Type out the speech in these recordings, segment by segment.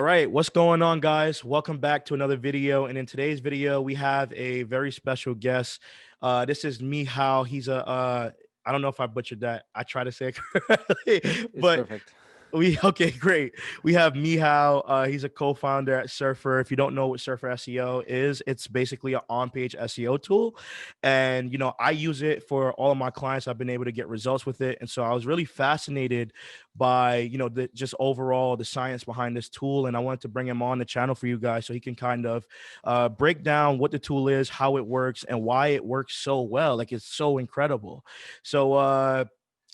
All right, what's going on, guys? Welcome back to another video. And in today's video, we have a very special guest. This is Mihao. He's I don't know if I butchered that. I try to say it correctly, It's but perfect. okay, great. We have Mihao. He's a co-founder at Surfer. If you don't know what Surfer SEO is, it's basically an on-page SEO tool. And I use it for all of my clients. I've been able to get results with it. And so I was really fascinated by, just overall the science behind this tool. And I wanted to bring him on the channel for you guys so he can kind of break down what the tool is, how it works, and why it works so well. Like it's so incredible. So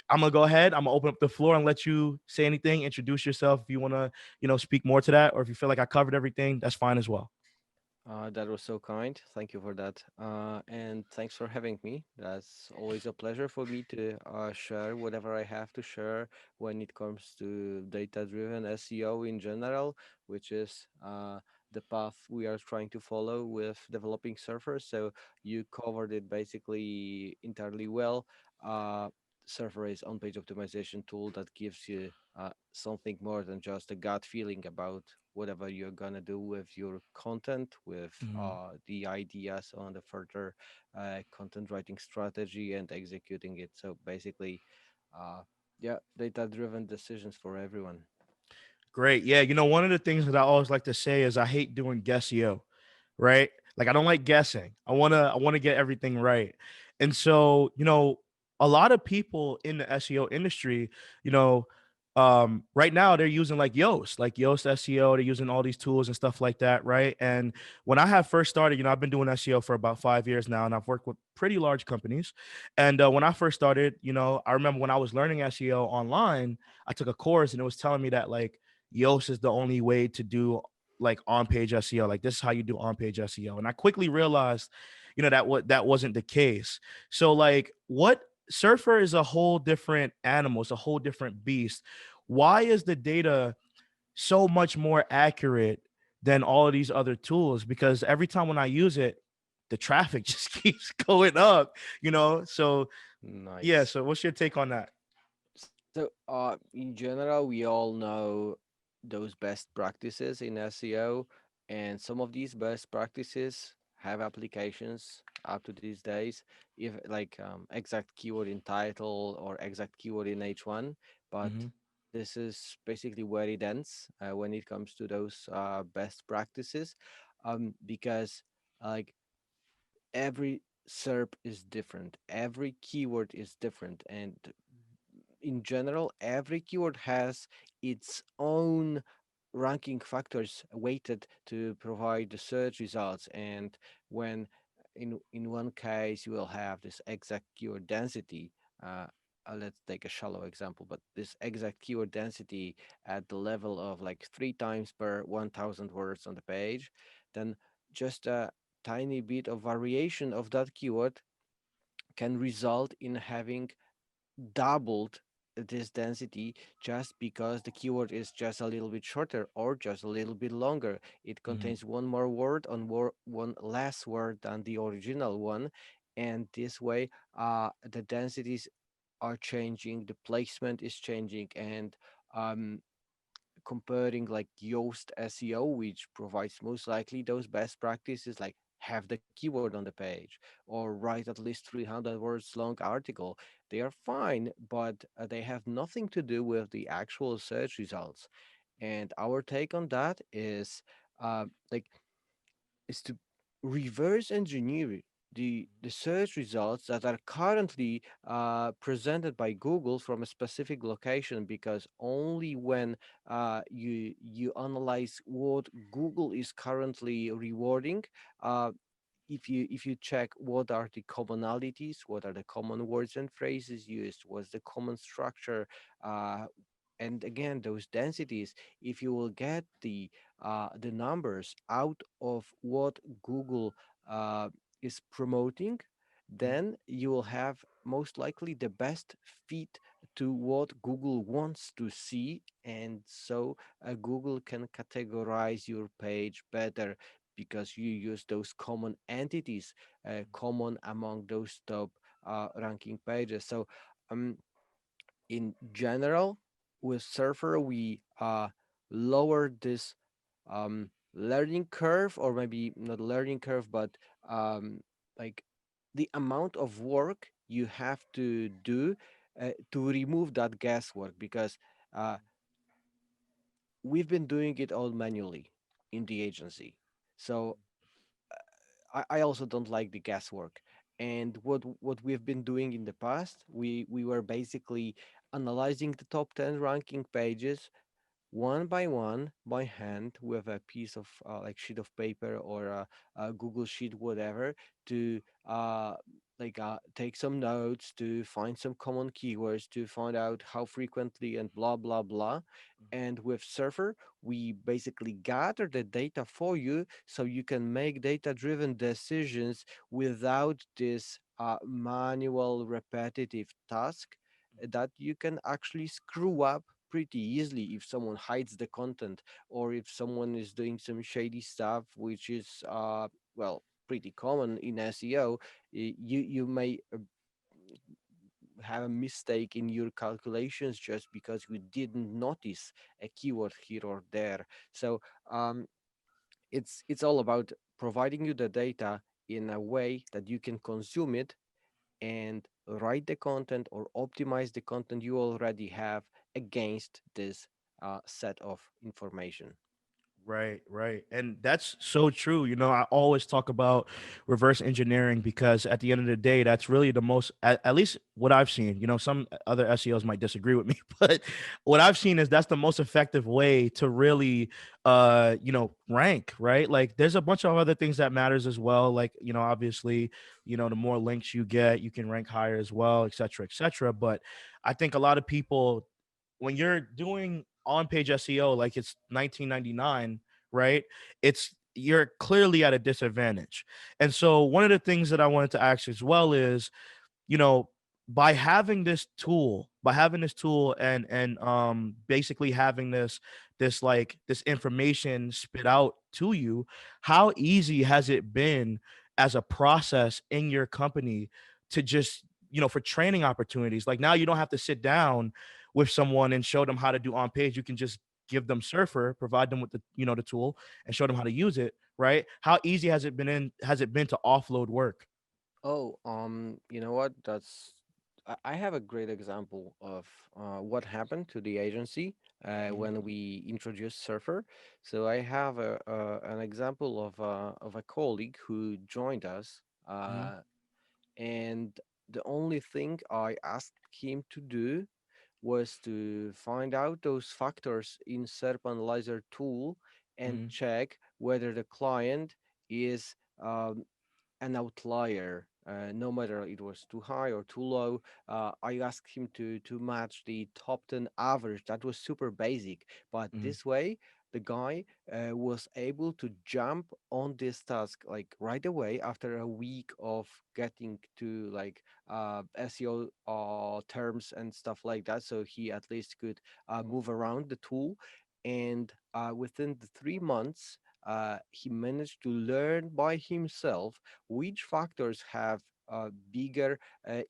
I'm gonna go ahead. I'm gonna open up the floor and let you say anything. Introduce yourself if you want to, speak more to that, or if you feel like I covered everything, that's fine as well. That was so kind. Thank you for that. And thanks for having me. That's always a pleasure for me to share whatever I have to share when it comes to data-driven SEO in general, which is the path we are trying to follow with developing Surfer. So you covered it basically entirely well. Uh, Surfer is on-page optimization tool that gives you something more than just a gut feeling about whatever you're gonna do with your content, with Mhm. the ideas on the further content writing strategy and executing it. So basically, uh, yeah, data-driven decisions for everyone. Great. Yeah. One of the things that I always like to say is I hate doing guessio, right? Like I don't like guessing. I wanna get everything right. And so, a lot of people in the SEO industry, right now they're using like Yoast SEO, they're using all these tools and stuff like that, right? And when I have first started, I've been doing SEO for about 5 years now, and I've worked with pretty large companies. And when I first started, I remember when I was learning SEO online, I took a course and it was telling me that like Yoast is the only way to do like on-page SEO. Like this is how you do on-page SEO. And I quickly realized, that what that wasn't the case. So like what Surfer is a whole different animal, it's a whole different beast. Why is the data so much more accurate than all of these other tools? Because every time when I use it, the traffic just keeps going up, So yeah, Nice. so what's your take on that? So, in general, we all know those best practices in SEO, and some of these best practices have applications up to these days, if like exact keyword in title or exact keyword in H1. But Mm-hmm. this is basically very dense when it comes to those best practices, because like every SERP is different, every keyword is different, and in general, every keyword has its own ranking factors weighted to provide the search results. And when in one case you will have this exact keyword density, uh, let's take a shallow example, but this exact keyword density at the level of like 3 times per 1,000 words on the page, then just a tiny bit of variation of that keyword can result in having doubled this density just because the keyword is just a little bit shorter or just a little bit longer. It Mm-hmm. contains one more word on one less word than the original one. And this way, the densities are changing, the placement is changing, and um, comparing like Yoast SEO, which provides most likely those best practices, like have the keyword on the page or write at least 300 words long article. They are fine, but they have nothing to do with the actual search results. And our take on that like is to reverse engineer the search results that are currently presented by Google from a specific location, because only when you analyze what Google is currently rewarding, uh, if you check what are the commonalities, what are the common words and phrases used, what's the common structure, uh, and again those densities, if you will get the numbers out of what Google is promoting, then you will have most likely the best fit to what Google wants to see, and so Google can categorize your page better because you use those common entities, common among those top ranking pages. So um, in general, with Surfer, we lower this. learning curve, or maybe not learning curve, but um, like the amount of work you have to do to remove that guesswork, because uh, we've been doing it all manually in the agency. So I also don't like the guesswork. And what we've been doing in the past, we were basically analyzing the top 10 ranking pages one by one by hand with a piece of like sheet of paper or a Google sheet, whatever, to take some notes, to find some common keywords, to find out how frequently and blah blah blah. And with Surfer, we basically gather the data for you so you can make data driven decisions without this manual repetitive task that you can actually screw up pretty easily if someone hides the content, or if someone is doing some shady stuff, which is well, pretty common in SEO. You may have a mistake in your calculations just because you didn't notice a keyword here or there. So um, it's all about providing you the data in a way that you can consume it and write the content or optimize the content you already have against this set of information. Right, right. And that's so true. I always talk about reverse engineering because at the end of the day, that's really the most, at least what I've seen. Some other SEOs might disagree with me, but what I've seen is that's the most effective way to really, rank, right? Like there's a bunch of other things that matters as well. Like, obviously, the more links you get, you can rank higher as well, et cetera, et cetera. But I think a lot of people, when you're doing on page SEO like it's 1999, right? It's you're clearly at a disadvantage. And so one of the things that I wanted to ask as well is, you know, by having this tool and basically having this information spit out to you, how easy has it been as a process in your company to just, for training opportunities? Like now you don't have to sit down with someone and show them how to do on page. You can just give them Surfer, provide them with the tool and show them how to use it, right? How easy has it been to offload work? Oh, you know what? I have a great example of what happened to the agency Mhm, when we introduced Surfer. So I have an example of a colleague who joined us, mhm, and the only thing I asked him to do was to find out those factors in SERP Analyzer tool and mhm, check whether the client is an outlier. No matter it was too high or too low, I asked him to match the top 10 average. That was super basic, but mhm, this way the guy was able to jump on this task like right away after a week of getting to like SEO terms and stuff like that. So he at least could move around the tool, and within the 3 months. He managed to learn by himself which factors have a bigger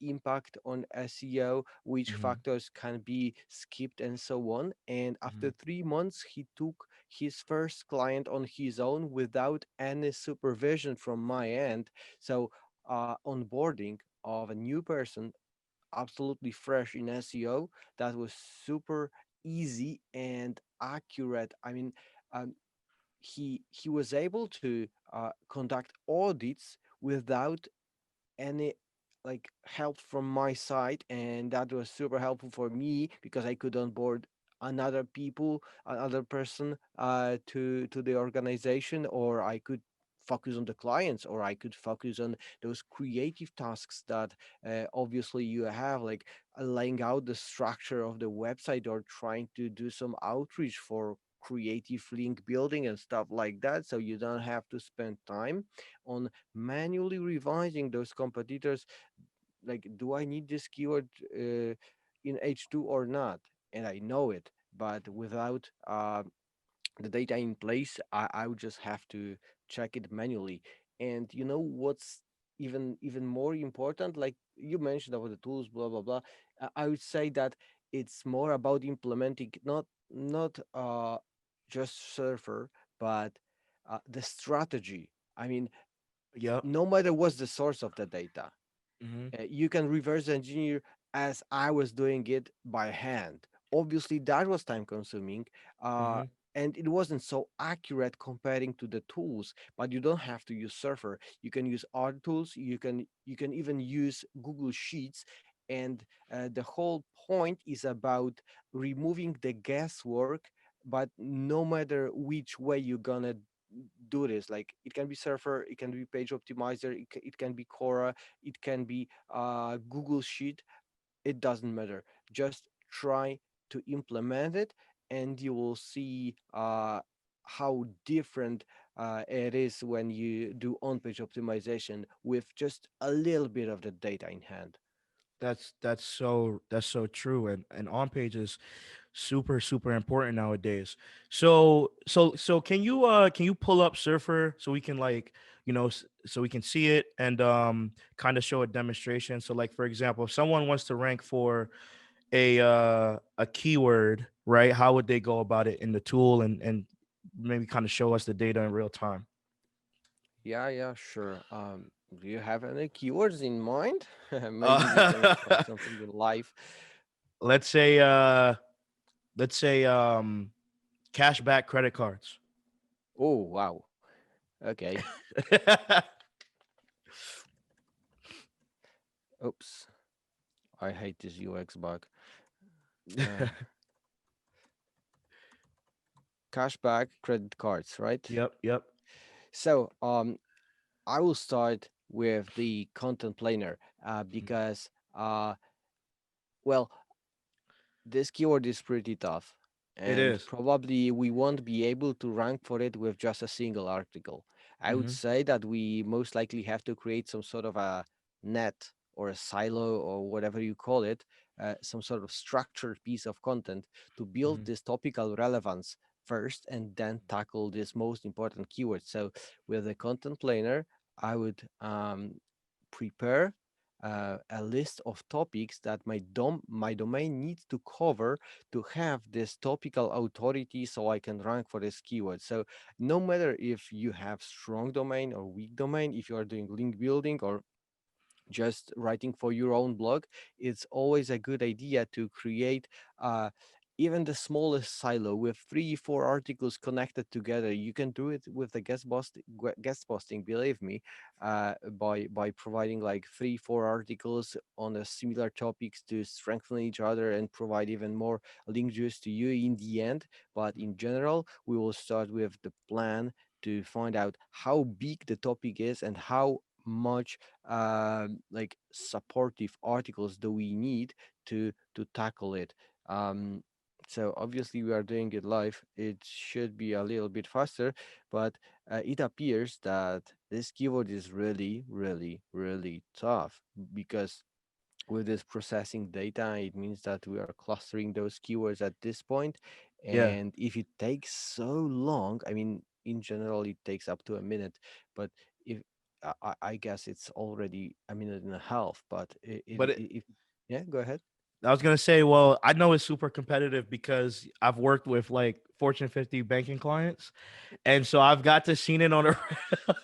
impact on SEO, which mhm, factors can be skipped, and so on. And after mhm, 3 months, he took his first client on his own without any supervision from my end. So, onboarding of a new person, absolutely fresh in SEO, that was super easy and accurate. I mean, um, he was able to conduct audits without any like help from my side, and that was super helpful for me because I could onboard another person to the organization, or I could focus on the clients, or I could focus on those creative tasks that obviously you have, like laying out the structure of the website or trying to do some outreach for creative link building and stuff like that, so you don't have to spend time on manually revising those competitors, like, do I need this keyword in H2 or not? And I know it, but without the data in place, I would just have to check it manually. And you know what's even more important, like you mentioned about the tools, blah blah blah. I would say that it's more about implementing not just Surfer, but the strategy. I mean, Yep. no matter what's the source of the data, Mm-hmm. you can reverse engineer as I was doing it by hand. Obviously, that was time consuming. Uh, Mm-hmm. and it wasn't so accurate comparing to the tools, but you don't have to use Surfer. You can use other tools. You can even use Google Sheets, and the whole point is about removing the guesswork. But no matter which way you're gonna do this, like it can be Surfer, it can be Page Optimizer, it can be Cora, it can be Google Sheet. It doesn't matter. Just try to implement it, and you will see how different it is when you do on-page optimization with just a little bit of the data in hand. That's so true, and on page is super important nowadays. So can you pull up Surfer so we can like so we can see it and kind of show a demonstration. So like for example, if someone wants to rank for a keyword, right? How would they go about it in the tool and maybe kind of show us the data in real time? Yeah, yeah, sure. Do you have any keywords in mind? Maybe we can try Uh, something in live. let's say cashback credit cards. Oh, wow. Okay. Oops. I hate this UX bug. Uh, Cashback credit cards, right? Yep. So, I will start with the content planner because, well, this keyword is pretty tough, It and is. probably we won't be able to rank for it with just a single article. I would Mm-hmm. say that we most likely have to create some sort of a net or a silo or whatever you call it, some sort of structured piece of content to build Mm-hmm. this topical relevance first and then tackle this most important keyword. So, with the content planner, I would prepare a list of topics that my domain needs to cover to have this topical authority so I can rank for this keyword. So no matter if you have strong domain or weak domain, if you are doing link building or just writing for your own blog, it's always a good idea to create uh, even the smallest silo with 3 4 articles connected together. You can do it with the guest posting, believe me, by providing like 3 4 articles on a similar topics to strengthen each other and provide even more link juice to you in the end. But in general, we will start with the plan to find out how big the topic is and how much like supportive articles do we need to tackle it. um so obviously we are doing it live, it should be a little bit faster, but it appears that this keyword is really tough because with this processing data, it means that we are clustering those keywords at this point. Yeah. And if it takes so long, I mean, in general, it takes up to a minute, but if I guess it's already a minute and a half, but But if yeah, go ahead. I was gonna say, well, I know it's super competitive because I've worked with like Fortune 50 banking clients, and so I've got to seen it on a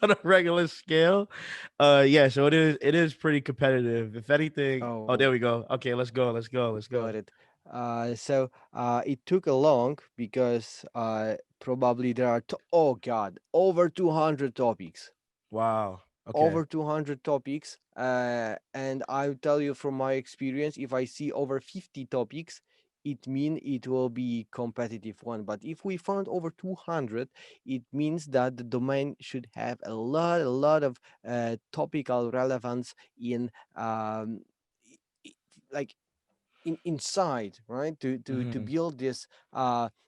on a regular scale. Yeah, so it is pretty competitive. If anything, oh, Oh, there we go. Okay, let's got go. it. It took a long because probably there are, oh God, over 200 topics. Wow. Okay. Over 200 topics. And I'll tell you from my experience, if I see over 50 topics, it means it will be competitive one. But if we found over 200, it means that the domain should have a lot of topical relevance in i- i- like inside, right, to Hmm. build this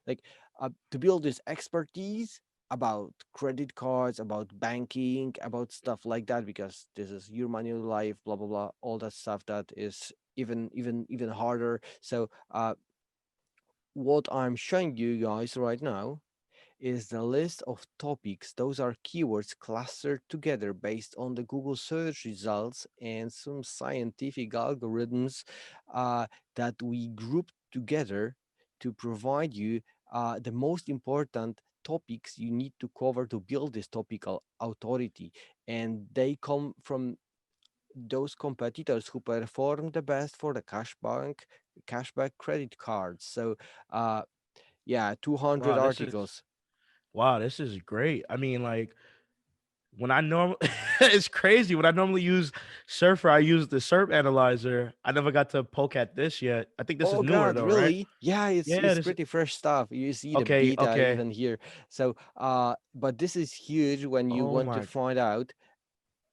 like to build this expertise about credit cards, about banking, about stuff like that, because this is your manual life, blah blah blah, all that stuff that is even harder. So what I'm showing you guys right now is the list of topics. Those are keywords clustered together based on the Google search results and some scientific algorithms uh, that we grouped together to provide you the most important topics you need to cover to build this topical authority, and they come from those competitors who perform the best for the cashback credit cards. So yeah, 200 Wow, this is articles. wow, this is great. I mean, like when I normally it's crazy. When I normally use Surfer, I use the SERP analyzer. I never got to poke at this yet. I think this is Oh newer God, though, right? really? Yeah, Yeah, it's this pretty fresh stuff. You see the okay, beta okay. even here. So but this is huge when you Oh want to my find out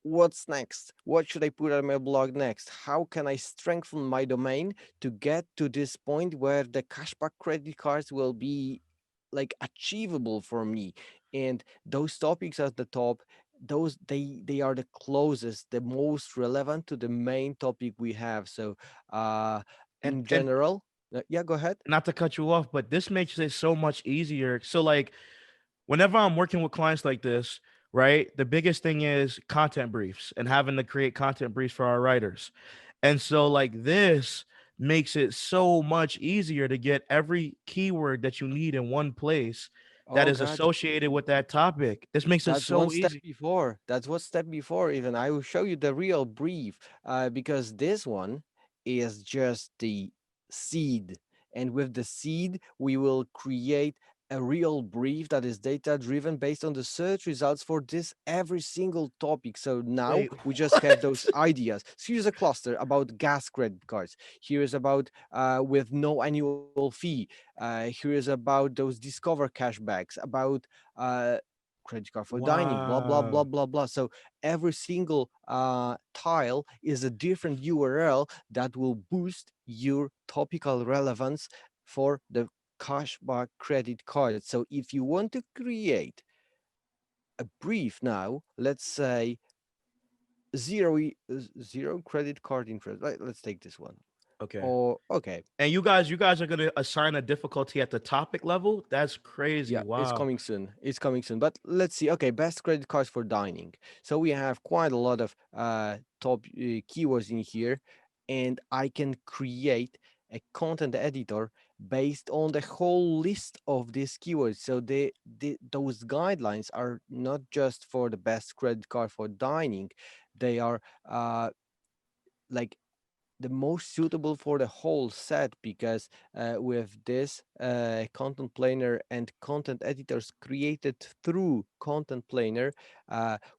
what's next. What should I put on my blog next? How can I strengthen my domain to get to this point where the cashback credit cards will be like achievable for me? And those topics at the top, those they are the closest, the most relevant to the main topic we have. So in and general, yeah, go ahead. not to cut you off, but this makes it so much easier. So like whenever I'm working with clients like this, right, the biggest thing is content briefs and having to create content briefs for our writers. And so, like, this makes it so much easier to get every keyword that you need in one place that Oh is God, associated with that topic. This makes it that's one so step easy. before. That's one step before. Even I will show you the real brief, because this one is just the seed, and with the seed, we will create a real brief that is data driven based on the search results for this every single topic. So now Wait, we just have those what? ideas. So here's a cluster about gas credit cards. Here is about with no annual fee. Here is about those discover cashbacks. About uh, credit card for dining, blah blah blah Wow. blah blah. So every single tile is a different URL that will boost your topical relevance for the cashback credit card. So if you want to create a brief now, let's say zero credit card interest. Let's take this one. Okay. Or okay, And you guys are gonna assign a difficulty at the topic level? That's crazy. yeah, it's Wow. coming soon. It's coming soon. But let's see. Okay, best credit cards for dining. So we have quite a lot of top keywords in here, and I can create a content editor based on the whole list of these keywords. So those guidelines are not just for the best credit card for dining. They are like the most suitable for the whole set, because with this content planner and content editors created through content planner,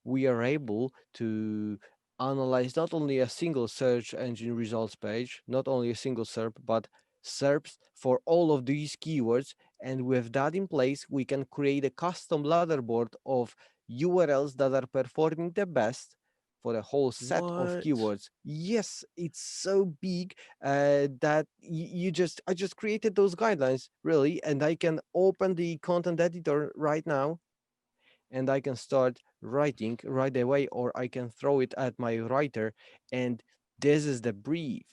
we are able to analyze not only a single search engine results page, not only a single SERP, but SERPs for all of these keywords. And with that in place, we can create a custom ladder board of URLs that are performing the best for a whole set of What? keywords. Yes, it's so big that you just I just created those guidelines really, and I can open the content editor right now, and I can start writing right away, or I can throw it at my writer, and this is the brief.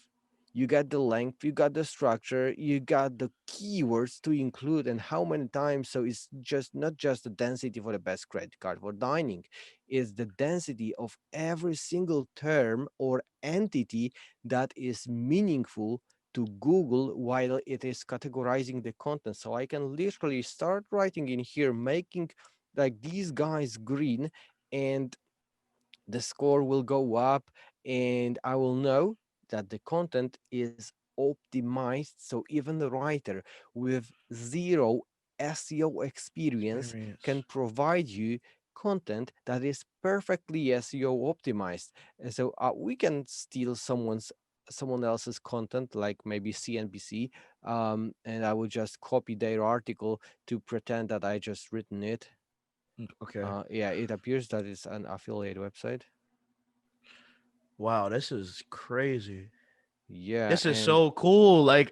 You got the length, you got the structure, you got the keywords to include, and how many times. So it's just not just the density for the best credit card for dining, it's the density of every single term or entity that is meaningful to Google while it is categorizing the content. So I can literally start writing in here, making like these guys green, and the score will go up, and I will know that the content is optimized. So even the writer with zero SEO experience can Experience. provide you content that is perfectly SEO optimized. And so we can steal someone else's content, like maybe CNBC, and I will just copy their article to pretend that I just written it. Okay. Yeah, it appears that it's an affiliate website. Wow, this is crazy. Yeah, This is and so cool. Like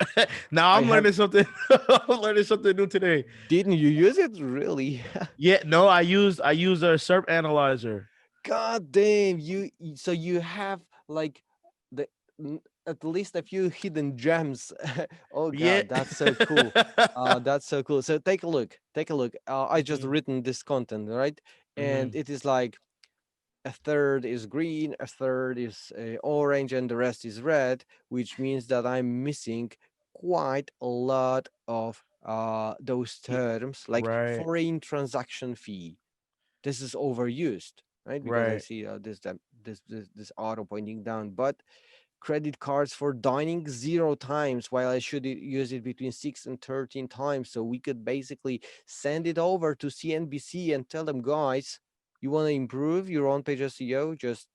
now I I'm have. learning something. I'm learning something new today. Didn't you use it really? Yeah, no, I used a SERP analyzer. God damn, so you have like the at least a few hidden gems. Oh Yeah. God, that's so cool. That's so cool. So take a look. Take a look. I just Mhm, written this content, right? And mhm. it is like a third is green, a third is orange, and the rest is red, which means that I'm missing quite a lot of those Y- terms like Right, foreign transaction fee. This is overused, right? Because I right. see this arrow pointing down, but credit cards for dining 0 times, while I should use it between 6 and 13 times. So we could basically send it over to CNBC and tell them, guys, you want to improve your on page SEO, just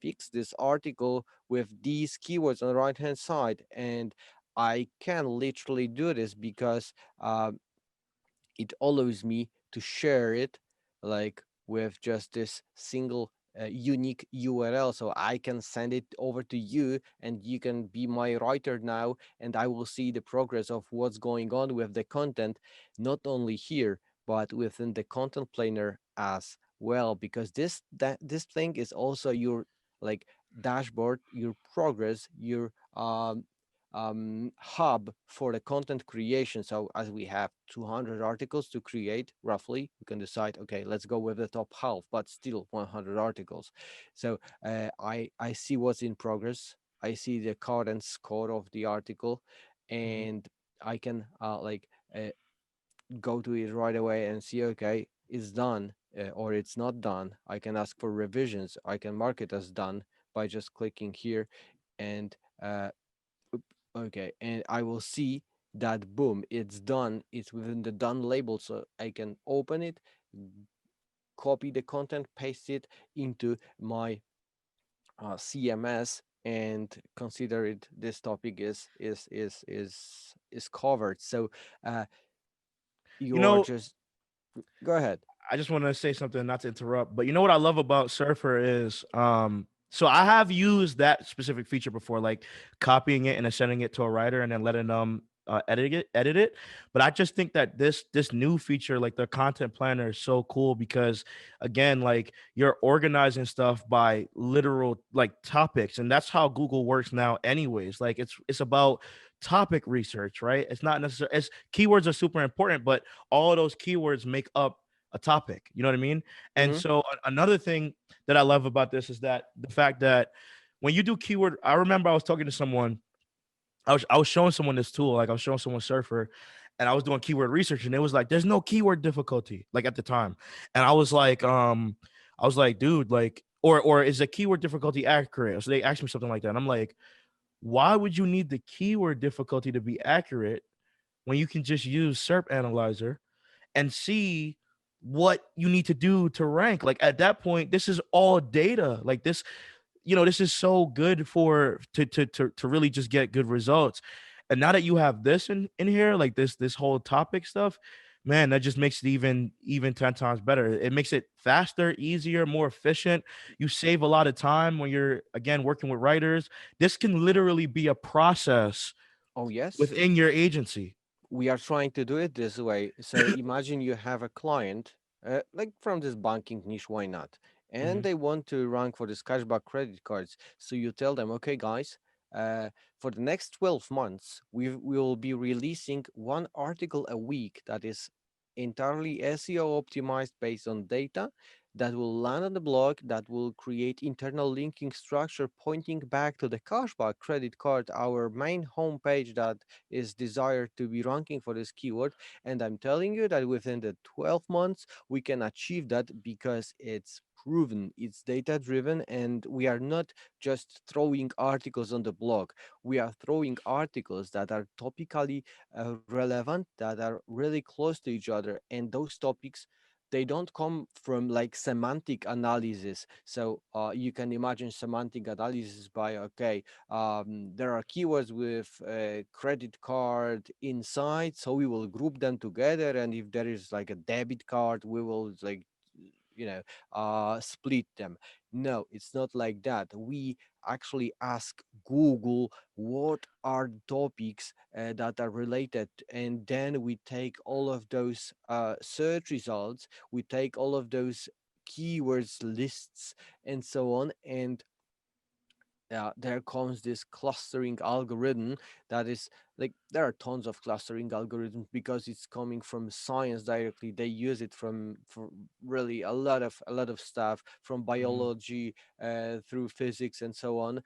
fix this article with these keywords on the right hand side. And I can literally do this because it allows me to share it like with just this single unique URL. So I can send it over to you and you can be my writer now, and I will see the progress of what's going on with the content, not only here, but within the content planner as well, because this thing is also your like dashboard, your progress, your hub for the content creation. So as we have 200 articles to create, roughly, we can decide, okay, let's go with the top half, but still 100 articles. So I see what's in progress. I see the current score of the article, Mhm. and I can uh, go to it right away and see, okay, it's done or it's not done. I can ask for revisions. I can mark it as done by just clicking here and okay, and I will see that boom, it's done. It's within the done label, so I can open it, copy the content, paste it into my CMS, and consider it. This topic is covered. So uh, You you're know, just go ahead. I just want to say something, not to interrupt, but you know what I love about Surfer is, so I have used that specific feature before, like copying it and then sending it to a writer and then letting them edit it. But I just think that this new feature, like the content planner, is so cool because again, like you're organizing stuff by literal like topics, and that's how Google works now, anyways. Like it's about topic research, right? It's not necessarily as keywords are super important, but all of those keywords make up a topic. You know what I mean? And Mm-hmm. so another thing that I love about this is that the fact that when you do keyword, I remember I was talking to someone, I was showing someone this tool, like I was showing someone Surfer, and I was doing keyword research, and it was like, there's no keyword difficulty, like at the time. And I was like, dude, like, or is the keyword difficulty accurate? So they asked me something like that. And I'm like, why would you need the keyword difficulty to be accurate when you can just use SERP analyzer and see what you need to do to rank? Like at that point, this is all data. Like this, this is so good for to really just get good results. And now that you have this in here, like this whole topic stuff, man, that just makes it even 10 times better. It makes it faster, easier, more efficient. You save a lot of time when you're again working with writers. This can literally be a process Oh yes, within your agency. we are trying to do it this way. So imagine you have a client, like from this banking niche, why not? And Mhm. they want to rank for this cashback credit cards. So you tell them, okay, guys, for the next 12 months, we will be releasing one article a week that is entirely SEO optimized based on data that will land on the blog, that will create internal linking structure pointing back to the cashback credit card, our main homepage that is desired to be ranking for this keyword. And I'm telling you that within the 12 months, we can achieve that because it's proven, it's data driven, and we are not just throwing articles on the blog. We are throwing articles that are topically relevant, that are really close to each other. And those topics, they don't come from like semantic analysis. So you can imagine semantic analysis by, okay, there are keywords with a credit card inside, so we will group them together, and if there is like a debit card, we will like you know split them. No, it's not like that. We actually ask Google what are topics that are related, and then we take all of those search results, we take all of those keywords lists and so on, and there comes this clustering algorithm that is like, there are tons of clustering algorithms because it's coming from science directly. They use it from for really a lot of stuff from Mhm. biology through physics and so on.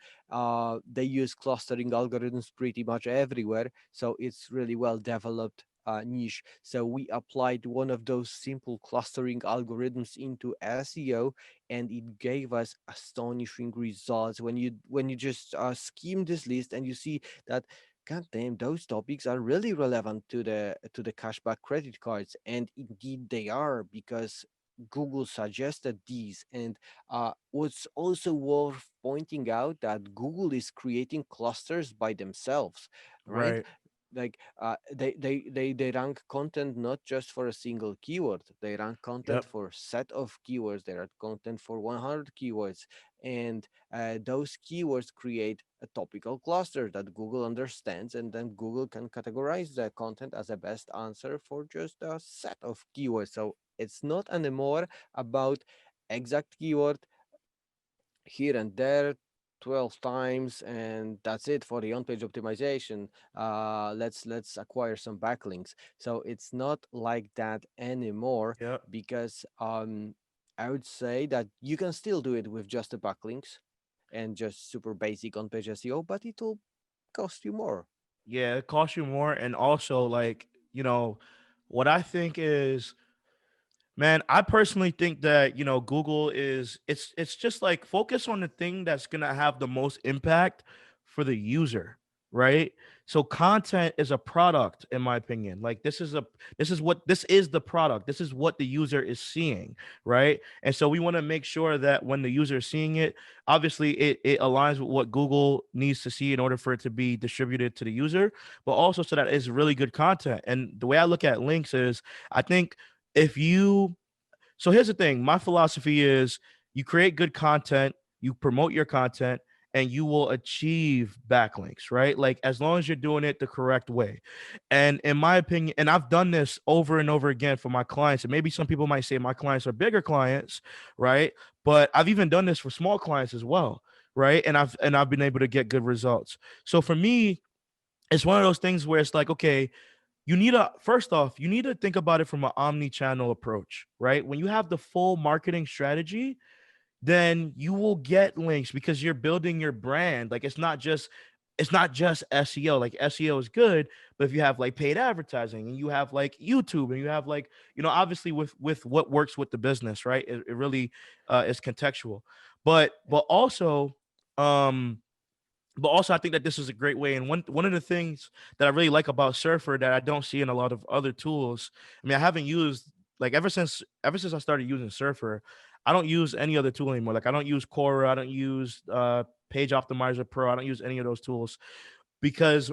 They use clustering algorithms pretty much everywhere, so it's really well developed niche. So we applied one of those simple clustering algorithms into SEO, and it gave us astonishing results. When you just skim this list and you see that, god damn, those topics are really relevant to the cashback credit cards, and indeed they are, because Google suggested these. And what's also worth pointing out that Google is creating clusters by themselves, right? Right. Like they rank content not just for a single keyword. They rank content Yep. for set of keywords. They rank content for 100 keywords, and those keywords create a topical cluster that Google understands, and then Google can categorize the content as a best answer for just a set of keywords. So it's not anymore about exact keyword here and there 12 times and that's it for the on-page optimization. Let's acquire some backlinks. So it's not like that anymore, Yep. because I would say that you can still do it with just the backlinks and just super basic on-page SEO, but it will cost you more. Yeah, it costs you more. And also, like, what I think is, man, I personally think that, Google is it's just like focus on the thing that's going to have the most impact for the user, right? So content is a product in my opinion. Like this is the product. This is what the user is seeing, right? And so we want to make sure that when the user is seeing it, obviously it aligns with what Google needs to see in order for it to be distributed to the user, but also so that it's really good content. And the way I look at links is I think if you so here's the thing, my philosophy is you create good content, you promote your content, and you will achieve backlinks, right? Like as long as you're doing it the correct way. And in my opinion, and I've done this over and over again for my clients, and maybe some people might say my clients are bigger clients, right? But I've even done this for small clients as well, right? And I've been able to get good results. So for me, it's one of those things where it's like, okay, first off, you need to think about it from an omni-channel approach, right? When you have the full marketing strategy, then you will get links because you're building your brand. Like it's not just SEO. Like SEO is good, but if you have like paid advertising and you have like YouTube and you have like, obviously with what works with the business, right? It really is contextual. Um but also I think that this is a great way. And one of the things that I really like about Surfer that I don't see in a lot of other tools. I mean, I haven't used like ever since I started using Surfer, I don't use any other tool anymore. Like I don't use Quora, I don't use Page Optimizer Pro, I don't use any of those tools because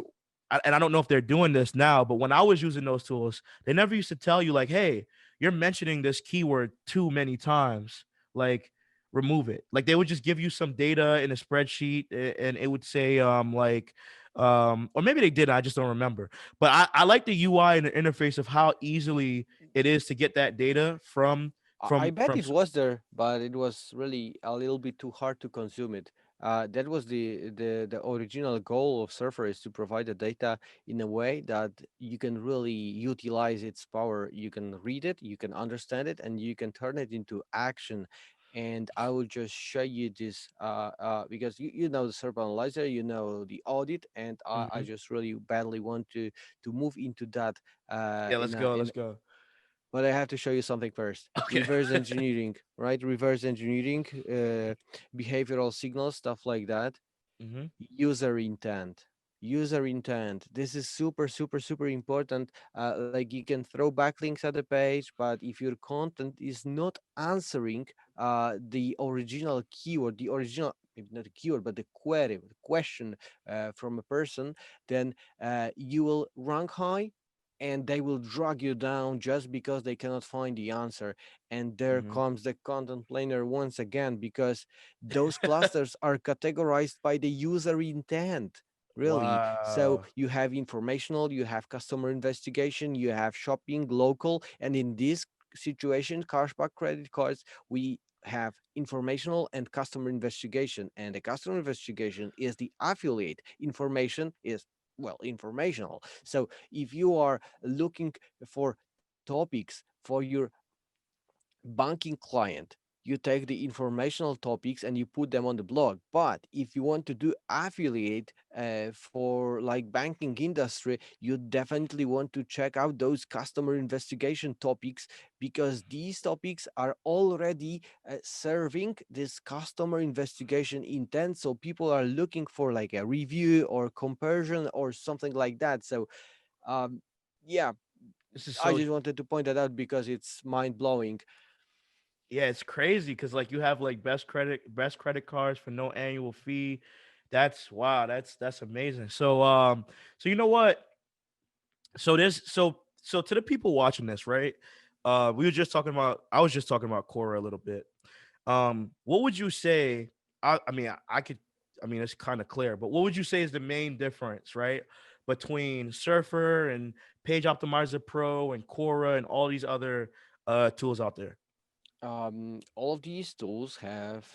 and I don't know if they're doing this now, but when I was using those tools, they never used to tell you like, hey, you're mentioning this keyword too many times. Like remove it. Like they would just give you some data in a spreadsheet and it would say or maybe they did, I just don't remember. But I like the UI and the interface of how easily it is to get that data from I from bet from it was there, but it was really a little bit too hard to consume it. That was the original goal of Surfer, is to provide the data in a way that you can really utilize its power. You can read it, you can understand it, and you can turn it into action. And I will just show you this because you know the Surfer Analyzer, you know the audit, and I Mhm. just really badly want to move into that Yeah, let's in a go. in Let's go. but I have to show you something first. Okay. Reverse engineering, right? Reverse engineering, behavioral signals, stuff like that. Mhm. User intent. User intent. This is super, super, super important. Like you can throw backlinks at the page, but if your content is not answering the original keyword, the original, maybe not the keyword, but the query, the question from a person, then you will rank high and they will drag you down just because they cannot find the answer. And there Mhm. comes the content planner once again, because those clusters are categorized by the user intent, really. So Wow. you have informational, you have customer investigation, you have shopping, local, and in this situation, cashback credit cards, we have informational and customer investigation. And the customer investigation is the affiliate. Information is, well, informational. So if you are looking for topics for your banking client, you take the informational topics and you put them on the blog. But if you want to do affiliate for like banking industry, you definitely want to check out those customer investigation topics, because these topics are already serving this customer investigation intent. So people are looking for like a review or comparison or something like that. So um, yeah, This is I so just wanted to point that out because it's mind blowing. yeah, it's crazy because like you have like best credit cards for no annual fee. That's wow, that's amazing. So you know what? So to the people watching this, right? We were just talking about I was just talking about Quora a little bit. What would you say? I mean, I could. I mean, it's kind of clear, but what would you say is the main difference, right, between Surfer and Page Optimizer Pro and Quora and all these other tools out there? All of these tools have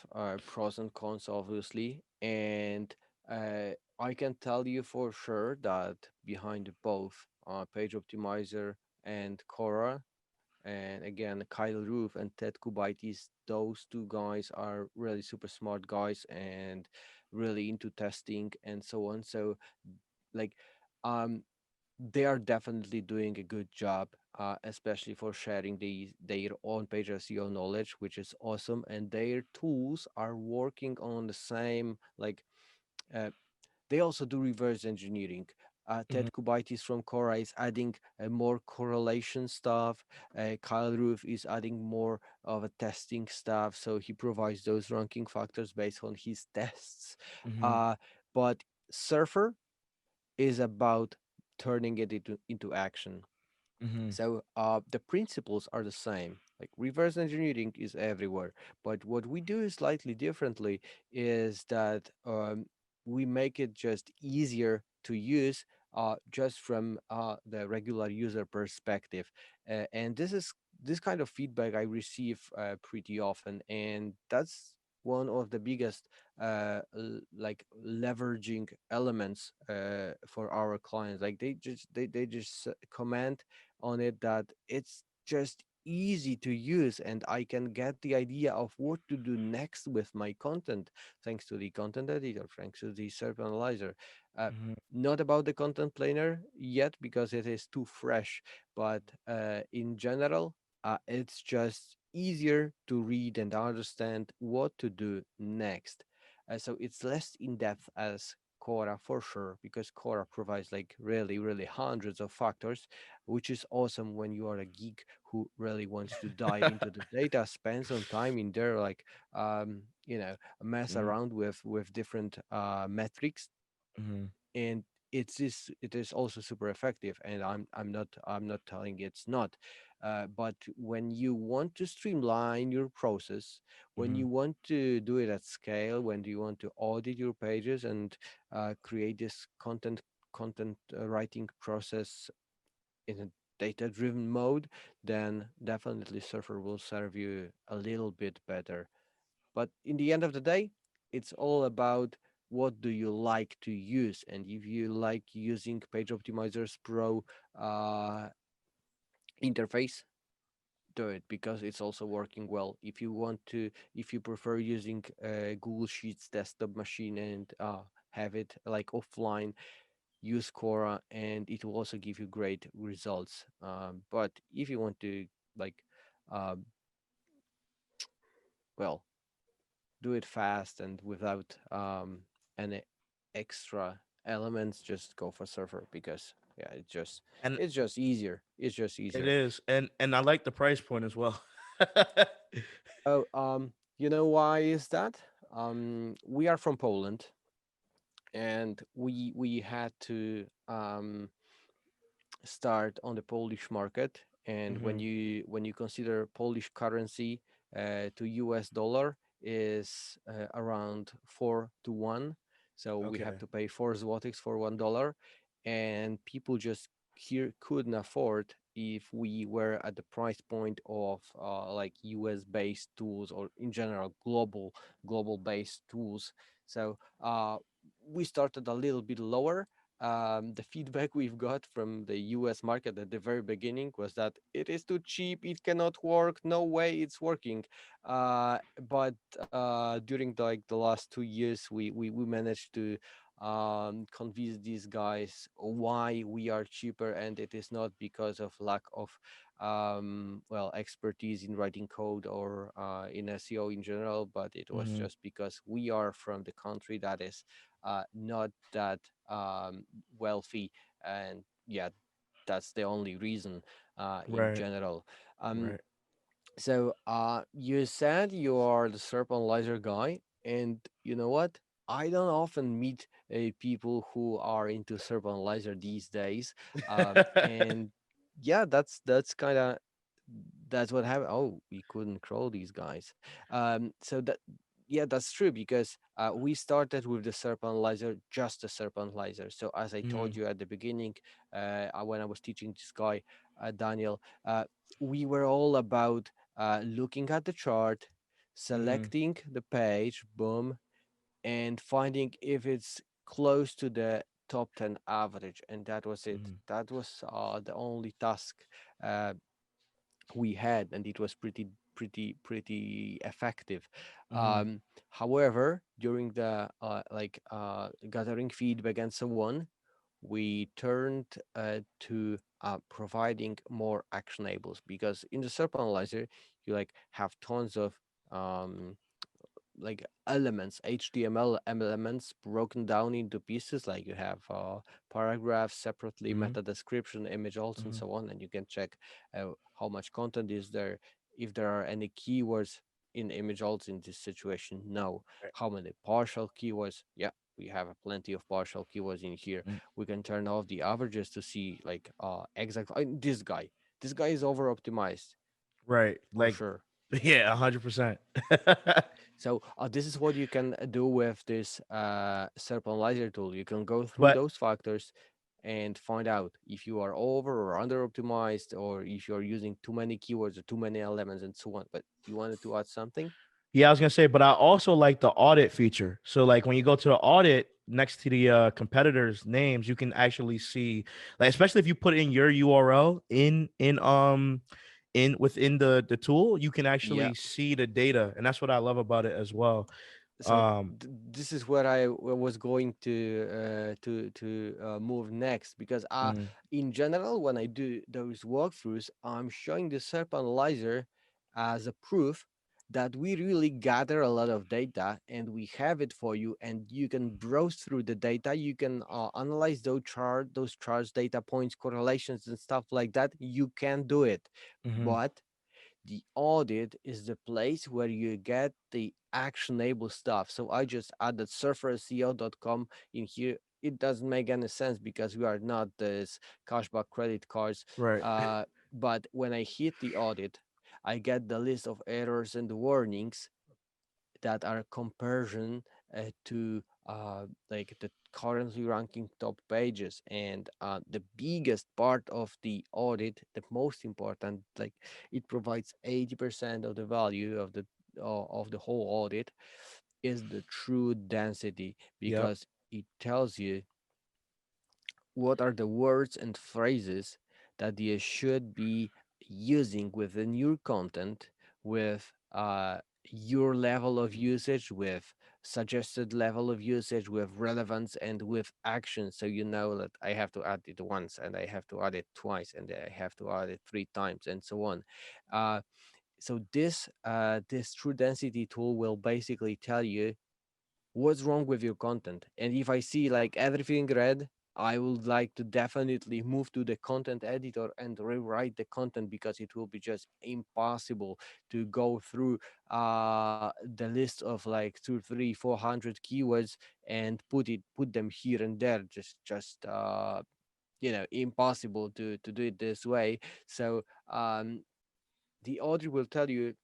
pros and cons, obviously, and uh, I can tell you for sure that behind both Page Optimizer and Quora, and again Kyle Roof and Ted Kubaitis, those two guys are really super smart guys and really into testing and so on. So, like, um, they are definitely doing a good job, especially for sharing their own page SEO knowledge, which is awesome. And their tools are working on the same, like, uh, they also do reverse engineering. Hmm. Ted Kubaitis from Quora is adding more correlation stuff. Kyle Roof is adding more of a testing stuff. So he provides those ranking factors based on his tests. Hmm. Uh, but Surfer is about turning it into action. Hmm. So the principles are the same. Like reverse engineering is everywhere, but what we do slightly differently is that we make it just easier to use, just from the regular user perspective. And this kind of feedback I receive pretty often, and that's one of the biggest like leveraging elements for our clients. Like they just comment on it that it's just easy to use, and I can get the idea of what to do next with my content thanks to the content editor, thanks to the SERP analyzer. uh, Hmm. Not about the content planner yet because it is too fresh, but in general, it's just easier to read and understand what to do next. So it's less in depth as Quora for sure, because Quora provides like really hundreds of factors, which is awesome when you are a geek who really wants to dive into the data, spend some time in there, like mess Hmm. around with different metrics. Hmm. And it is also super effective, and I'm not telling it's not. But when you want to streamline your process, when Hmm. you want to do it at scale, when you want to audit your pages and create this content writing process in a data driven mode, then definitely Surfer will serve you a little bit better. But in the end of the day, it's all about what do you like to use. And if you like using Page Optimizers Pro interface, do it because it's also working well. If you prefer using Google Sheets desktop machine and have it like offline, use Quora, and it will also give you great results. But if you want to like, um, well, do it fast and without any extra elements, just go for Surfer because yeah, And it's just easier. It's just it easier. is, and I like the price point as well. Oh, you know why is that? We are from Poland, and we had to start on the Polish market. And Hmm. when you consider Polish currency to US dollar is around 4 to 1, so we have Okay. to pay 4 zlotys for $1, and people just here couldn't afford if we were at the price point of like US based tools, or in general global based tools. So we started a little bit lower, the feedback we've got from the US market at the very beginning was that it is too cheap, it cannot work, no way it's working. But during like the last 2 years, we managed to convince these guys why we are cheaper, and it is not because of lack of well, expertise in writing code or in SEO in general, but it was Hmm. just because we are from the country that is not that wealthy, and yeah, that's the only reason in Right. general. Um, Right. so you said you are the SERP analyzer guy, and you know what? I don't often meet people who are into SERP analyzer these days, and yeah, that's kind of that's what happened. Oh, we couldn't crawl these guys. So that yeah, that's true because we started with the SERP analyzer, just the SERP analyzer. So as I told Mhm. you at the beginning, when I was teaching this guy, Daniel, we were all about looking at the chart, Mhm. selecting the page, boom, and finding if it's close to the top 10 average. And that was it. Mhm. That was the only task uh, we had, and it was pretty effective. Mhm. However, during the gathering feedback and so on, we turned to providing more actionables, because in the SERP analyzer you like have tons of um, like elements, HTML elements broken down into pieces. Like you have paragraphs separately, Mhm. meta description, image also, and Mhm. so on. And you can check how much content is there, if there are any keywords in image also in this situation. No. Right. How many partial keywords? Yeah, we have plenty of partial keywords in here. Mm. We can turn off the averages to see like exactly this guy is over optimized Right. for Like, sure. yeah, 100%. So this is what you can do with this SERP analyzer tool. You can go through But those factors and find out if you are over or under optimized, or if you're using too many keywords or too many elements and so on. But you wanted to add something? yeah, I was gonna say, but I also like the audit feature. So like when you go to the audit next to the competitors' names, you can actually see, like, especially if you put in your URL in within the tool, you can Yeah. actually see the data, and that's what I love about it as well. So Um, this is where I was going to move next, because mhm. in general, when I do those walkthroughs, I'm showing the SERP analyzer as a proof that we really gather a lot of data and we have it for you, and you can browse through the data. You can analyze those charts, data points, correlations, and stuff like that. You can do it, Mhm. but the audit is the place where you get the actionable stuff. So I just added surferseo.com in here. It doesn't make any sense because we are not this cashback credit cards. Right. But when I hit the audit, I get the list of errors and warnings that are comparison to like the currently ranking top pages. And the biggest part of the audit, the most important, like it provides 80% of the value of the whole audit, is the true density, Yep. because it tells you what are the words and phrases that you should be using within your content, with your level of usage, with suggested level of usage, with relevance, and with action. So you know that I have to add it once, and I have to add it twice, and I have to add it 3 times, and so on. So this true density tool will basically tell you what's wrong with your content. And if I see like everything red, I would like to definitely move to the content editor and rewrite the content, because it will be just impossible to go through the list of like 2, 3, 400 keywords and put them here and there. Just impossible to do it this way. So the author will tell you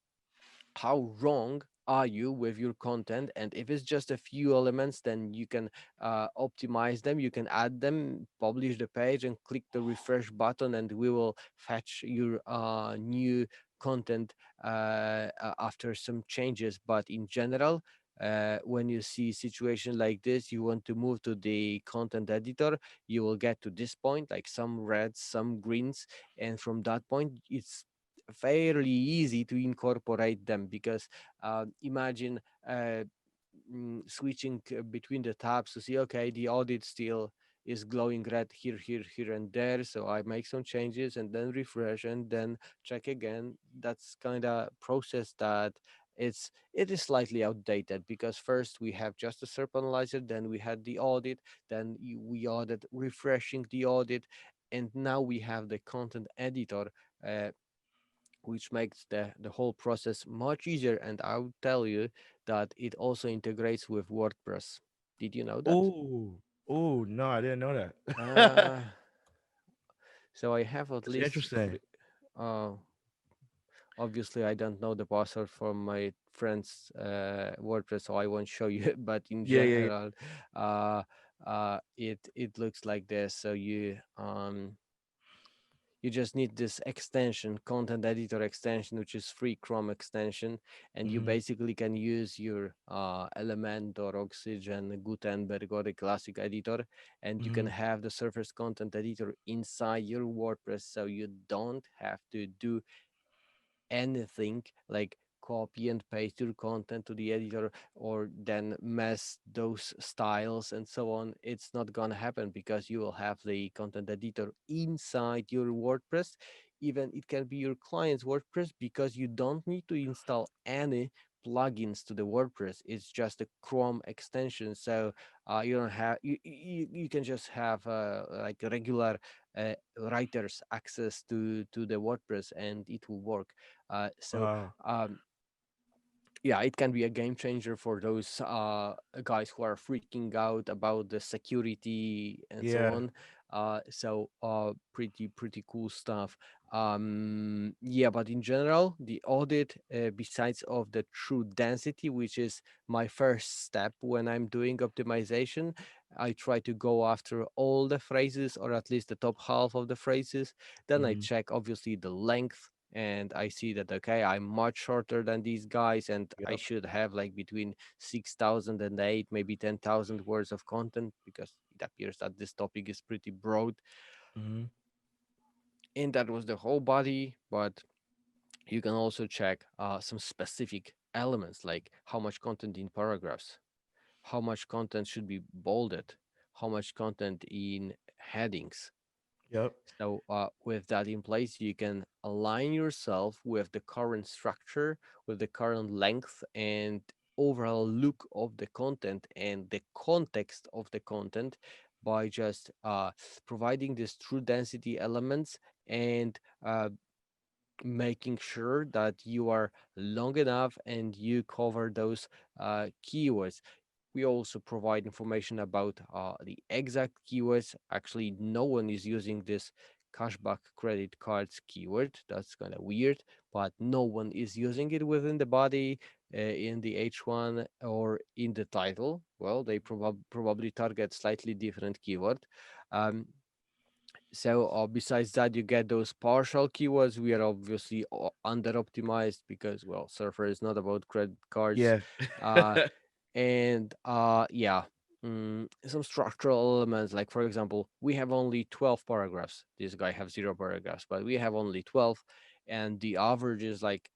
how wrong are you with your content, and if it's just a few elements, then you can optimize them, you can add them, publish the page, and click the refresh button, and we will fetch your new content after some changes. But in general, When you see situation like this, you want to move to the content editor, you will get to this point, like some reds, some greens, and from that point it's fairly easy to incorporate them, because imagine switching between the tabs to see, okay, the audit still is glowing red here, here, here, and there. So I make some changes and then refresh and then check again. That's kind of process that it is slightly outdated, because first we have just a SERP analyzer, then we had the audit, then we audit refreshing the audit, and now we have the content editor, uh, which makes the whole process much easier. And I will tell you that it also integrates with WordPress. Did you know that? Oh, oh no, I didn't know that. Uh, so I have at That's least interesting. uh, obviously I don't know the password from my friend's WordPress, so I won't show you. But in Yeah, yeah, yeah. general, uh, it looks like this. So you just need this extension, content editor extension, which is free Chrome extension, and you Hmm. basically can use your Element or Oxygen, Gutenberg, or the classic editor, and you can Hmm. have the Surface content editor inside your WordPress, so you don't have to do anything like copy and paste your content to the editor, or then mess those styles and so on. It's not gonna happen, because you will have the content editor inside your WordPress. Even it can be your client's WordPress, because you don't need to install any plugins to the WordPress. It's just a Chrome extension, so you don't have you can just have like a regular writers access to the WordPress, and it will work. uh, so Wow. um, yeah, it can be a game changer for those guys who are freaking out about the security and so Yeah. on. Pretty cool stuff. Yeah, but in general, the audit, besides of the true density, which is my first step when I'm doing optimization, I try to go after all the phrases, or at least the top half of the phrases. Then I Hmm. check obviously the length, and I see that, okay, I'm much shorter than these guys, and I Yep. should have like between 6,000 and 8, maybe 10,000 words of content, because it appears that this topic is pretty broad. Hmm. And that was the whole body. But you can also check some specific elements, like how much content in paragraphs, how much content should be bolded, how much content in headings. Yep. So, with that in place, you can align yourself with the current structure, with the current length and overall look of the content and the context of the content, by just providing these true density elements, and making sure that you are long enough and you cover those keywords. We also provide information about the exact keywords. Actually, no one is using this cashback credit cards keyword. That's kind of weird, but no one is using it within the body, in the H1, or in the title. Well, they probably target slightly different keyword. Um, so besides that, you get those partial keywords. We are obviously under optimized, because, well, Surfer is not about credit cards. Yeah. Uh, and yeah, some structural elements, like for example, we have only 12 paragraphs. This guy have 0 paragraphs, but we have only 12, and the average is like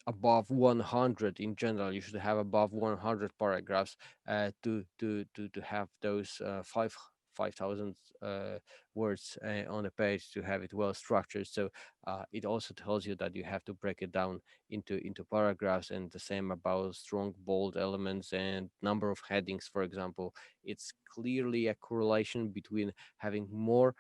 above 100. In general, you should have above 100 paragraphs to have those 5,000 words on a page, to have it well structured. So it also tells you that you have to break it down into paragraphs, and the same about strong bold elements and number of headings, for example. It's clearly a correlation between having more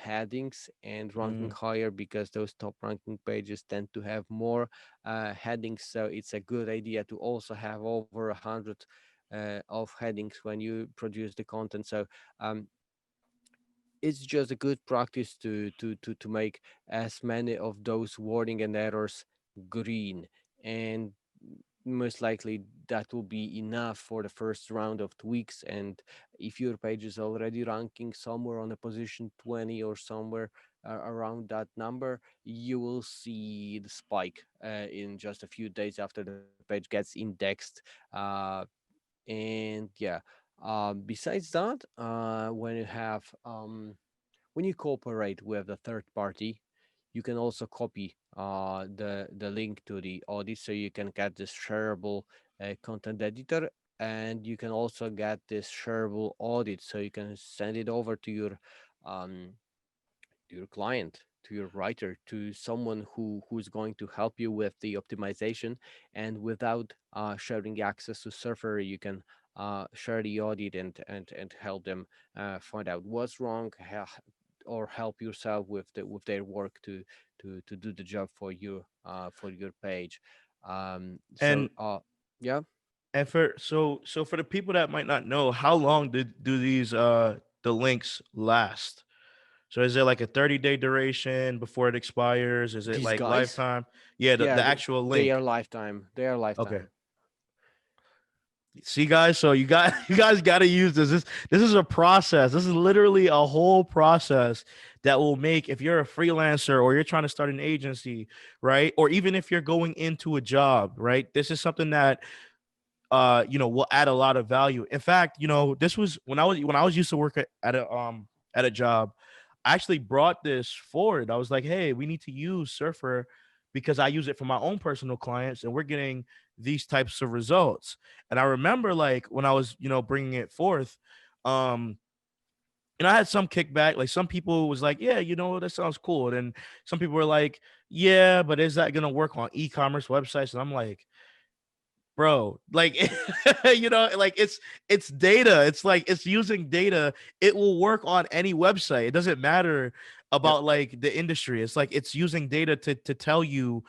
headings and ranking Mm. higher, because those top ranking pages tend to have more headings. So it's a good idea to also have over 100 of headings when you produce the content. So um, it's just a good practice to make as many of those warning and errors green. And most likely that will be enough for the first round of tweaks. And if your page is already ranking somewhere on a position 20 or somewhere around that number, you will see the spike in just a few days after the page gets indexed. And yeah, besides that, when you cooperate with a third party, you can also copy the link to the audit, so you can get this shareable content editor, and you can also get this shareable audit, so you can send it over um, to your client, to your writer, to someone who's going to help you with the optimization. And without sharing access to server, you can share the audit and help them find out what's wrong, or help yourself with with their work to do the job for your page. And Yeah. so for the people that might not know, how long do these the links last? So is it like a 30-day duration before it expires? Is it These like guys, lifetime? Yeah, yeah, the actual they are link. lifetime. They are Okay. lifetime. See, guys, so you got you guys got to use this. This is a process. This is literally a whole process that will make, if you're a freelancer or you're trying to start an agency, right? Or even if you're going into a job, right? This is something that will add a lot of value. In fact, this was when I was used to work at a job. I actually brought this forward. I was like, hey, we need to use Surfer because I use it for my own personal clients and we're getting these types of results. And I remember, like, when I was bringing it forth, um and I had some kickback. Like, some people was like, yeah, that sounds cool. And some people were like, yeah, but is that going to work on e-commerce websites? And I'm like, bro, like, like, it's data. It's like, it's using data. It will work on any website. It doesn't matter Yep. about, like, the industry. It's like, it's using data to tell you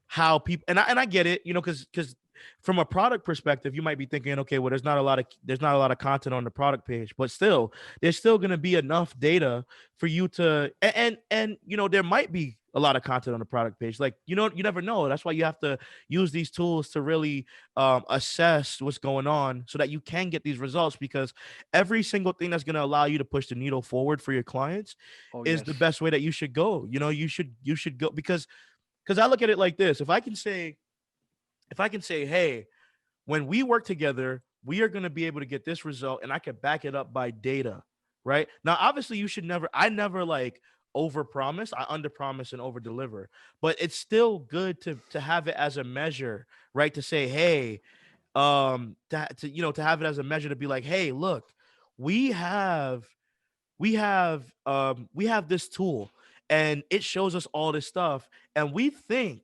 how people, and I get it, because from a product perspective, you might be thinking, okay, well, there's not a lot of content on the product page, but still, there's still going to be enough data for you to, and there might be a lot of content on the product page. Like, you never know. That's why you have to use these tools to really assess what's going on so that you can get these results, because every single thing that's going to allow you to push the needle forward for your clients Oh is the yes. best way that you should go. You should go, because I look at it like this. If I can say, hey, when we work together, we are going to be able to get this result, and I can back it up by data, right? Now, obviously, I never, like, over promise. I under promise and over deliver, but it's still good to have it as a measure, right? To say, hey, to have it as a measure, to be like, hey, look, we have we have this tool, and it shows us all this stuff, and we think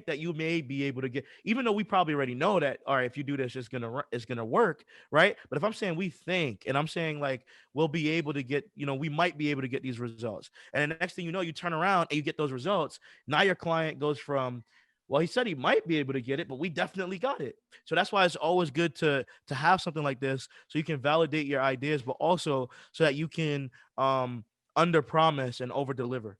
that you may be able to get, even though we probably already know that, all right, if you do this, it's gonna work, right? But if I'm saying we think, and I'm saying, like, we'll be able to get, we might be able to get these results, and the next thing you know, you turn around and you get those results. Now your client goes from, well, he said he might be able to get it, but we definitely got it. So that's why it's always good to have something like this, so you can validate your ideas, but also so that you can under promise and over deliver.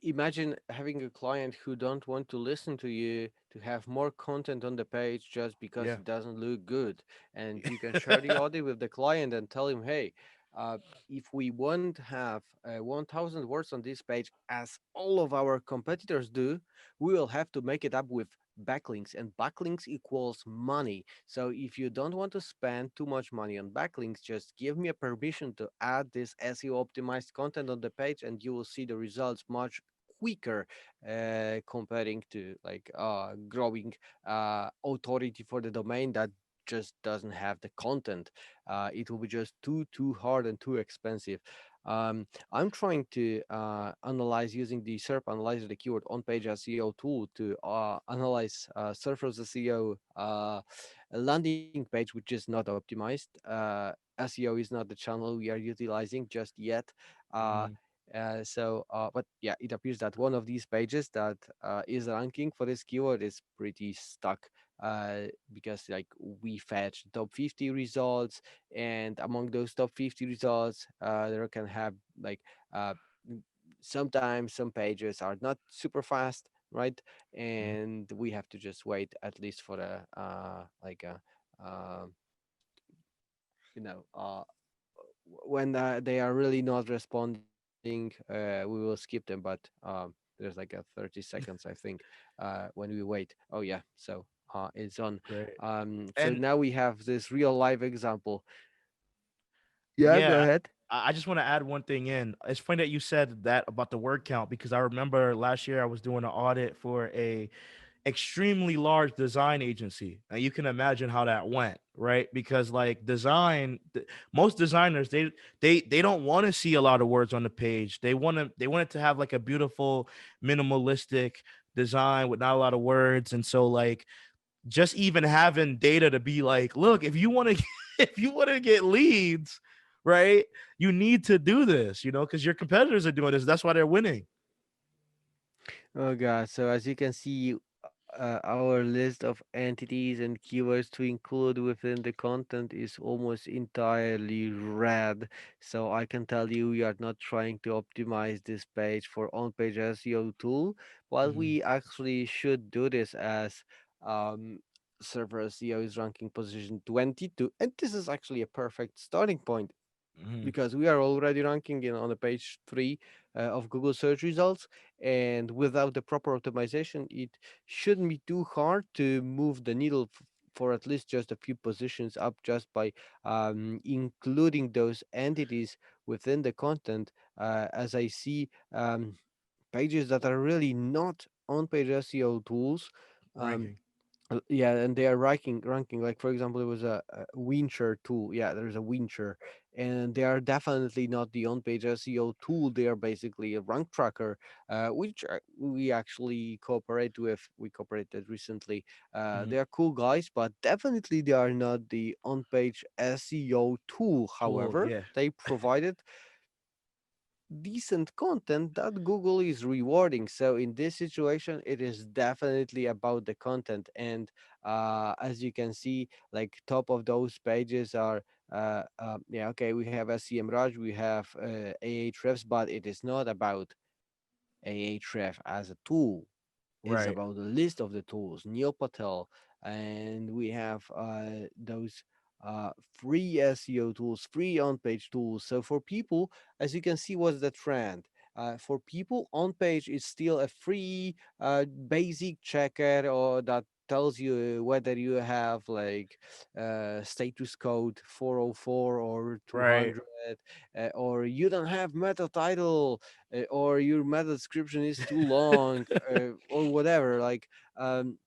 Imagine having a client who don't want to listen to you to have more content on the page just because Yeah. it doesn't look good. And you can share the audio with the client and tell him, hey, uh, if we want to have 1000 words on this page as all of our competitors do, we will have to make it up with backlinks, and backlinks equals money. So if you don't want to spend too much money on backlinks, just give me a permission to add this SEO optimized content on the page, and you will see the results much quicker, comparing to like growing authority for the domain that just doesn't have the content. It will be just too hard and too expensive. I'm trying to analyze using the SERP analyzer, the keyword on page SEO tool, to analyze Surfer's SEO landing page, which is not optimized. SEO is not the channel we are utilizing just yet. Uh, Mhm. but yeah, it appears that one of these pages that is ranking for this keyword is pretty stuck, because like we fetch top 50 results, and among those top 50 results, there can have like uh, sometimes some pages are not super fast, right? Mhm. And we have to just wait at least for a like a uh, you know when they are really not responding, we will skip them. But there's like a 30 seconds, I think, when we wait. Oh yeah, so it's on. Great. So And now we have this real life example. Yeah, go yeah, ahead. I just want to add one thing in. It's funny that you said that about the word count because I remember last year I was doing an audit for a extremely large design agency. And you can imagine how that went, right? Because like most designers they don't want to see a lot of words on the page. They want it to have like a beautiful minimalistic design with not a lot of words. And so like just even having data to be like, look, if you want to if you want to get leads, right? You need to do this, because your competitors are doing this. That's why they're winning. Oh god, so as you can see, our list of entities and keywords to include within the content is almost entirely red. So I can tell you we are not trying to optimize this page for on-page SEO tool, while Hmm. we actually should do this as um, server SEO is ranking position 22, and this is actually a perfect starting point Hmm. because we are already ranking on the page 3 of Google search results, and without the proper optimization it shouldn't be too hard to move the needle for at least just a few positions up just by including those entities within the content. As I see pages that are really not on page SEO tools. um, Ranking. yeah, and they are ranking. Like for example, there was a Wincher tool. Yeah, there's a Wincher, and they are definitely not the on-page SEO tool. They are basically a rank tracker, which we actually cooperate with. We cooperated recently. Hmm. They are cool guys, but definitely they are not the on-page SEO tool. Tool, However, yeah. they provided decent content that Google is rewarding. So in this situation, it is definitely about the content. And as you can see, like top of those pages are yeah, okay, we have SEMrush, we have Ahrefs, but it is not about Ahref as a tool. It's Right. about the list of the tools, Neil Patel, and we have those free SEO tools, free on-page tools. So for people, as you can see, what's the trend? For people, on page is still a free basic checker or that tells you whether you have like status code 404 or Right. 200, or you don't have meta title, or your meta description is too long, or whatever, like um,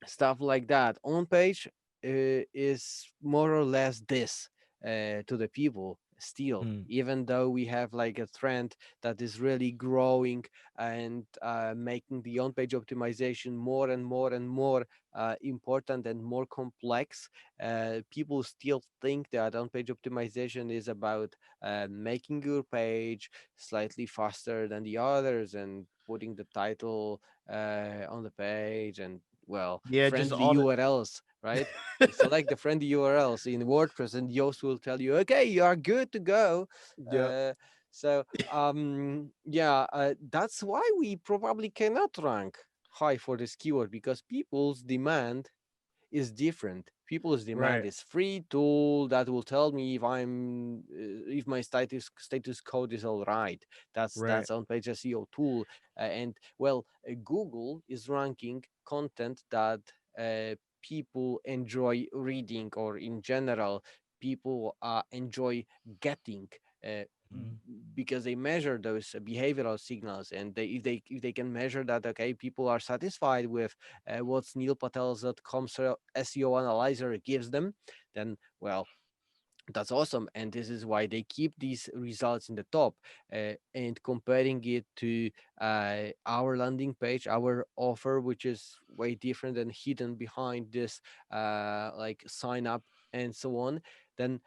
stuff like that. On page is more or less this to the people still, Mm. even though we have like a trend that is really growing and making the on-page optimization more and more and more important and more complex. People still think that on-page optimization is about making your page slightly faster than the others and putting the title on the page and, well, Yeah, just friendly all the URLs, right? Select the friendly URLs in WordPress, and Yoast will tell you, okay, you are good to go. Yep. Uh, so, yeah, that's why we probably cannot rank high for this keyword because people's demand is different. People's demand Right. is free tool that will tell me if if my status code is all right. Right. That's on page SEO tool, and well, Google is ranking content that people enjoy reading, or in general, people enjoy getting. Uh, Mhm. because they measure those behavioral signals, and if they can measure that, okay, people are satisfied with what Neil Patel's.com SEO analyzer gives them, then, well, that's awesome. And this is why they keep these results in the top, and comparing it to our landing page, our offer, which is way different and hidden behind this like sign up and so on, then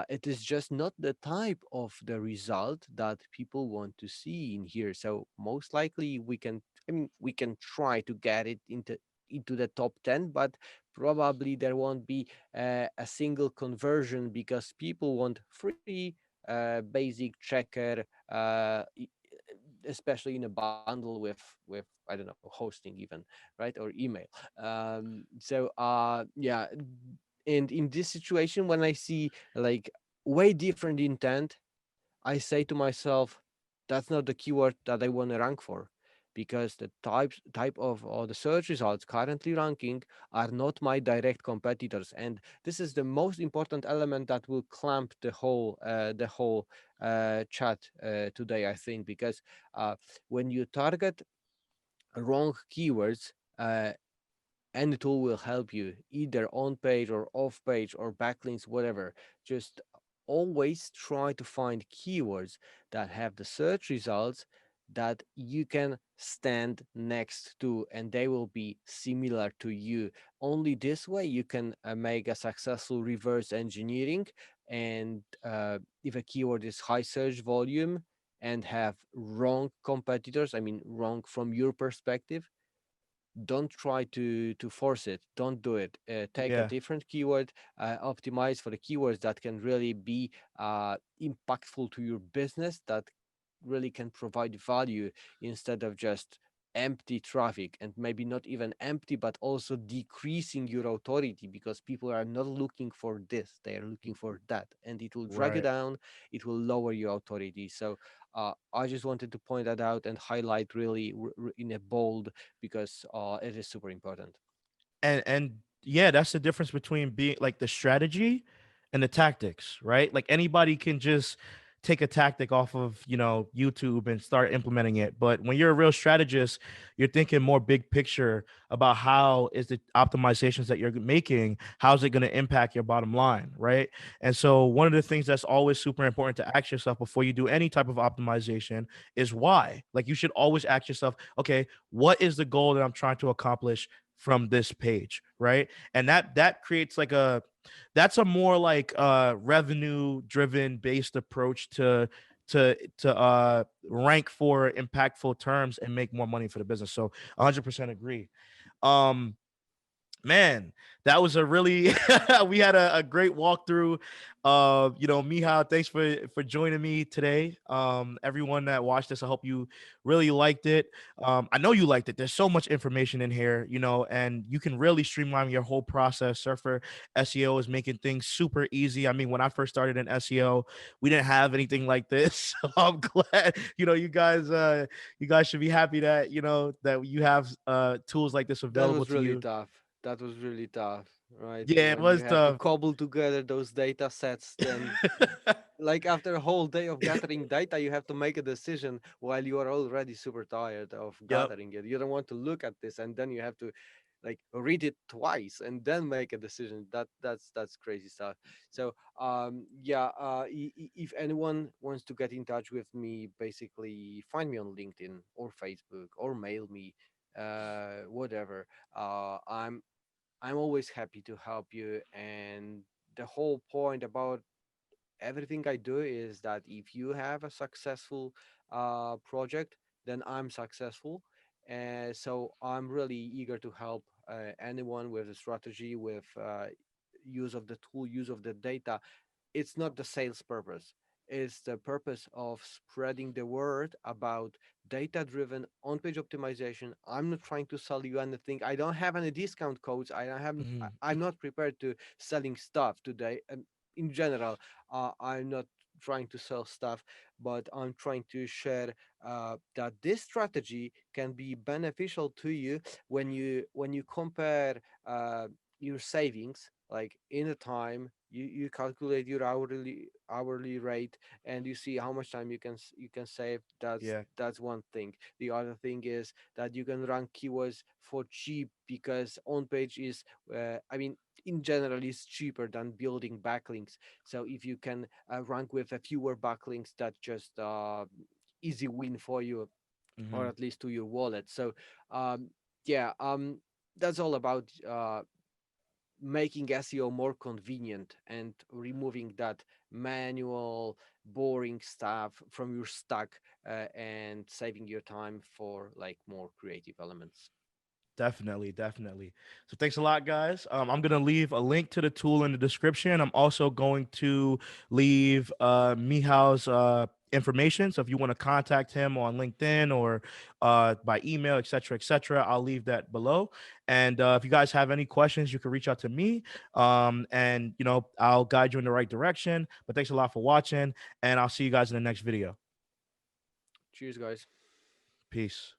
it is just not the type of the result that people want to see in here. So most likely we can, I mean, we can try to get it into the top 10, but probably there won't be a single conversion because people want free basic checker especially in a bundle with I don't know, hosting even, right, or email. Yeah, and in this situation, when I see like way different intent, I say to myself, that's not the keyword that I want to rank for, because the type of or the search results currently ranking are not my direct competitors, and this is the most important element that will clamp the whole chat today, I think, because uh, when you target wrong keywords, any tool will help you either on page or off page or backlinks, whatever. Just always try to find keywords that have the search results that you can stand next to, and they will be similar to you. Only this way you can make a successful reverse engineering. And if a keyword is high search volume and have wrong competitors, I mean wrong from your perspective, don't try to force it. Don't do it. Take a Yeah. different keyword, optimize for the keywords that can really be impactful to your business, that really can provide value, instead of just empty traffic, and maybe not even empty, but also decreasing your authority, because people are not looking for this, they are looking for that, and it will drag you Right. down, it will lower your authority. So I just wanted to point that out and highlight really in a bold, because it is super important. And yeah, that's the difference between being like the strategy and the tactics, right? Like anybody can just take a tactic off of, YouTube and start implementing it. But when you're a real strategist, you're thinking more big picture about how is the optimizations that you're making, how's it going to impact your bottom line, right? And so one of the things that's always super important to ask yourself before you do any type of optimization is why. Like you should always ask yourself, okay, what is the goal that I'm trying to accomplish from this page, right? And that creates like that's a more like revenue driven based approach to rank for impactful terms and make more money for the business. So 100% agree. um Man, that was a really we had a great walkthrough. Mihal, thanks for joining me today. Everyone that watched this, I hope you really liked it. I know you liked it. There's so much information in here, and you can really streamline your whole process. Surfer SEO is making things super easy. I mean, when I first started in SEO, we didn't have anything like this. So I'm glad, you guys should be happy that that you have tools like this That available was to really you. tough. That was really tough, right? Yeah, it When you was have to tough. cobble together those data sets, then like after a whole day of gathering data, you have to make a decision while you are already super tired of Yep. gathering it. You don't want to look at this, and then you have to like read it twice and then make a decision. That's crazy stuff. So yeah, if anyone wants to get in touch with me, basically find me on LinkedIn or Facebook or mail me, whatever. I'm always happy to help you. And the whole point about everything I do is that if you have a successful project, then I'm successful. And so I'm really eager to help anyone with a strategy, with use of the tool, use of the data. It's not the sales purpose. It's the purpose of spreading the word about data driven on page optimization. I'm not trying to sell you anything. I don't have any discount codes. I don't have, Mhm. I'm not prepared to selling stuff today. And in general, I'm not trying to sell stuff, but I'm trying to share that this strategy can be beneficial to you when you compare your savings, like in a time you calculate your hourly rate, and you see how much time you can save. that's Yeah. that's one thing. The other thing is that you can rank keywords for cheap, because on page is I mean, in general, is cheaper than building backlinks. So if you can rank with a fewer backlinks, that's just easy win for you, or Mhm. at least to your wallet. So um, yeah, that's all about making SEO more convenient and removing that manual, boring stuff from your stack, and saving your time for like more creative elements. Definitely, definitely. So thanks a lot, guys. I'm gonna leave a link to the tool in the description. I'm also going to leave Mihal's information. So if you want to contact him on LinkedIn or by email, et cetera, I'll leave that below. And if you guys have any questions, you can reach out to me, and I'll guide you in the right direction. But thanks a lot for watching, and I'll see you guys in the next video. Cheers, guys. Peace.